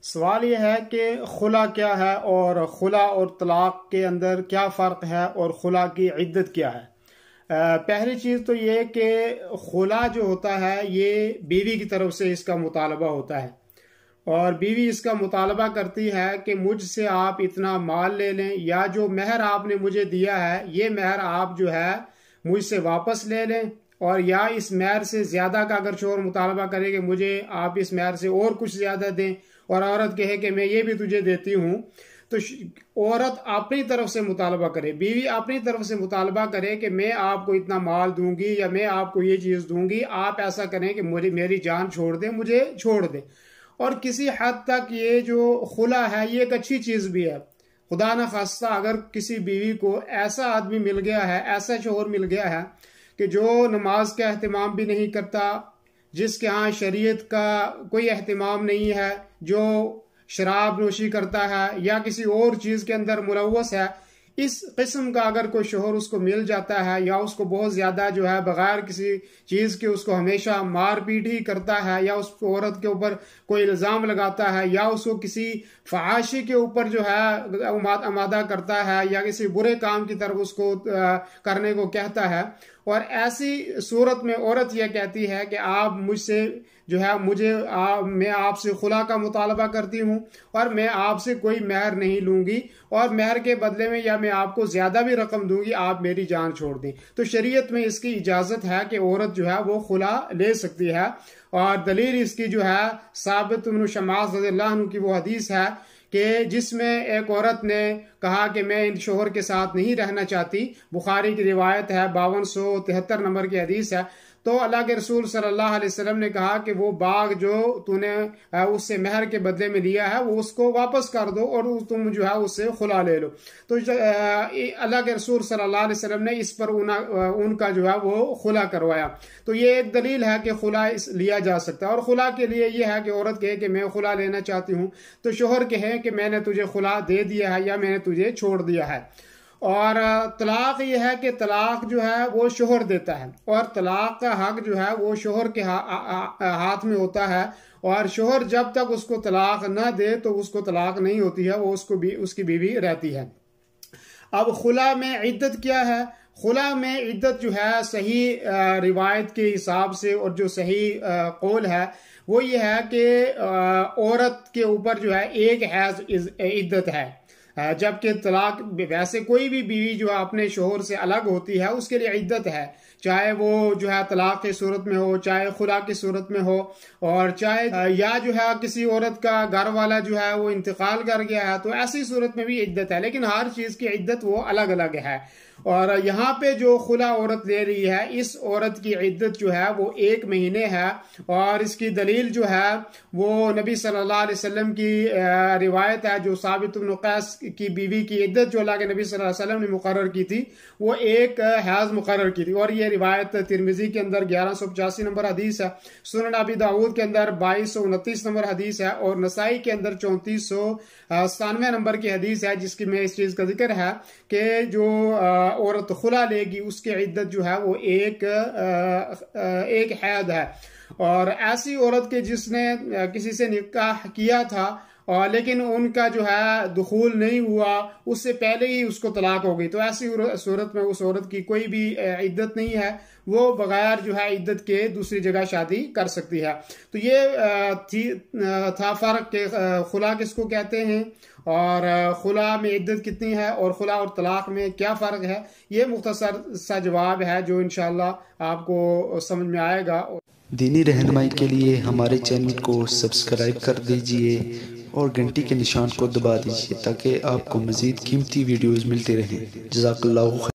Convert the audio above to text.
سوال یہ ہے کہ خلا کیا ہے اور خلا اور طلاق کے اندر کیا فرق ہے اور خلا کی عدت کیا ہے۔ پہلی چیز تو یہ کہ خلا جو ہوتا ہے یہ بیوی کی طرف سے اس کا مطالبہ ہوتا ہے، اور بیوی اس کا مطالبہ کرتی ہے کہ مجھ سے آپ اتنا مال لے لیں، یا جو مہر آپ نے مجھے دیا ہے یہ مہر آپ جو ہے مجھ سے واپس لے لیں، اور یا اس مہر سے زیادہ کا اگر شوہر مطالبہ کرے کہ مجھے آپ اس مہر سے اور کچھ زیادہ دیں، اور عورت کہے کہ میں یہ بھی تجھے دیتی ہوں، تو عورت اپنی طرف سے مطالبہ کرے، بیوی اپنی طرف سے مطالبہ کرے کہ میں آپ کو اتنا مال دوں گی یا میں آپ کو یہ چیز دوں گی، آپ ایسا کریں کہ میری جان چھوڑ دیں، مجھے چھوڑ دیں۔ اور کسی حد تک یہ جو خلا ہے یہ ایک اچھی چیز بھی ہے۔ خدا نہ خواستہ اگر کسی بیوی کو ایسا آدمی مل گیا ہے، ایسا شوہر مل گیا ہے کہ جو نماز کا اہتمام بھی نہیں کرتا، جس کے ہاں شریعت کا کوئی اہتمام نہیں ہے، جو شراب نوشی کرتا ہے یا کسی اور چیز کے اندر ملوث ہے، اس قسم کا اگر کوئی شوہر اس کو مل جاتا ہے، یا اس کو بہت زیادہ جو ہے بغیر کسی چیز کے اس کو ہمیشہ مار پیٹ ہی کرتا ہے، یا اس عورت کے اوپر کوئی الزام لگاتا ہے، یا اس کو کسی فحاشی کے اوپر جو ہے آمادہ کرتا ہے، یا کسی برے کام کی طرف اس کو کرنے کو کہتا ہے، اور ایسی صورت میں عورت یہ کہتی ہے کہ آپ مجھ سے جو ہے میں آپ سے خلا کا مطالبہ کرتی ہوں، اور میں آپ سے کوئی مہر نہیں لوں گی، اور مہر کے بدلے میں یا میں آپ کو زیادہ بھی رقم دوں گی، آپ میری جان چھوڑ دیں، تو شریعت میں اس کی اجازت ہے کہ عورت جو ہے وہ خلا لے سکتی ہے۔ اور دلیل اس کی جو ہے ثابت بن شماس رضی اللہ عنہ کی وہ حدیث ہے کہ جس میں ایک عورت نے کہا کہ میں ان شوہر کے ساتھ نہیں رہنا چاہتی، بخاری کی روایت ہے، 5273 نمبر کی حدیث ہے، تو اللہ کے رسول صلی اللہ علیہ وسلم نے کہا کہ وہ باغ جو تو نے اس سے مہر کے بدلے میں لیا ہے وہ اس کو واپس کر دو، اور تم جو ہے اس سے خلا لے لو۔ تو اللہ کے رسول صلی اللہ علیہ وسلم نے اس پر ان کا جو ہے وہ خلا کروایا۔ تو یہ ایک دلیل ہے کہ خلا لیا جا سکتا ہے، اور خلا کے لیے یہ ہے کہ عورت کہے کہ میں خلا لینا چاہتی ہوں، تو شوہر کہے کہ میں نے تجھے خلا دے دیا ہے یا میں نے تجھے چھوڑ دیا ہے۔ اور طلاق یہ ہے کہ طلاق جو ہے وہ شوہر دیتا ہے، اور طلاق کا حق جو ہے وہ شوہر کے ہاتھ میں ہوتا ہے، اور شوہر جب تک اس کو طلاق نہ دے تو اس کو طلاق نہیں ہوتی ہے، وہ اس کی بیوی رہتی ہے۔ اب خلا میں عدت کیا ہے؟ خلا میں عدت جو ہے صحیح روایت کے حساب سے اور جو صحیح قول ہے وہ یہ ہے کہ عورت کے اوپر جو ہے ایک حیض عدت ہے، جبکہ طلاق ویسے کوئی بھی بیوی جو اپنے شوہر سے الگ ہوتی ہے اس کے لیے عدت ہے، چاہے وہ جو ہے طلاق کی صورت میں ہو، چاہے خلا کی صورت میں ہو، اور چاہے یا جو ہے کسی عورت کا گھر والا جو ہے وہ انتقال کر گیا ہے، تو ایسی صورت میں بھی عدت ہے، لیکن ہر چیز کی عدت وہ الگ الگ ہے۔ اور یہاں پہ جو خلا عورت لے رہی ہے اس عورت کی عدت جو ہے وہ 1 مہینے ہے، اور اس کی دلیل جو ہے وہ نبی صلی اللہ علیہ وسلم کی روایت ہے، جو ثابت بن قیس کی بیوی کی عدت جو اللہ کے نبی صلی اللہ علیہ وسلم نے مقرر کی تھی وہ 1 حیض مقرر کی تھی، اور یہ روایت ترمذی کے اندر 1185 نمبر حدیث ہے، سنن ابی داؤد کے اندر 2229 نمبر حدیث ہے، اور نسائی کے اندر 3497 نمبر کی حدیث ہے، جس کی میں اس چیز کا ذکر ہے کہ جو عورت خلا لے گی اس کی عدت جو ہے وہ ایک حید ہے۔ اور ایسی عورت کے جس نے کسی سے نکاح کیا تھا لیکن ان کا جو ہے دخول نہیں ہوا، اس سے پہلے ہی اس کو طلاق ہو گئی، تو ایسی صورت میں اس عورت کی کوئی بھی عدت نہیں ہے، وہ بغیر جو ہے عدت کے دوسری جگہ شادی کر سکتی ہے۔ تو یہ تھا فرق کہ خلا کس کو کہتے ہیں، اور خلا میں عدت کتنی ہے، اور خلا اور طلاق میں کیا فرق ہے۔ یہ مختصر سا جواب ہے جو انشاءاللہ آپ کو سمجھ میں آئے گا۔ دینی رہنمائی کے لیے ہمارے چینل کو سبسکرائب کر دیجئے اور گھنٹی کے نشان کو دبا دیجئے تاکہ آپ کو مزید قیمتی ویڈیوز ملتے رہیں۔ جزاک اللہ خیر۔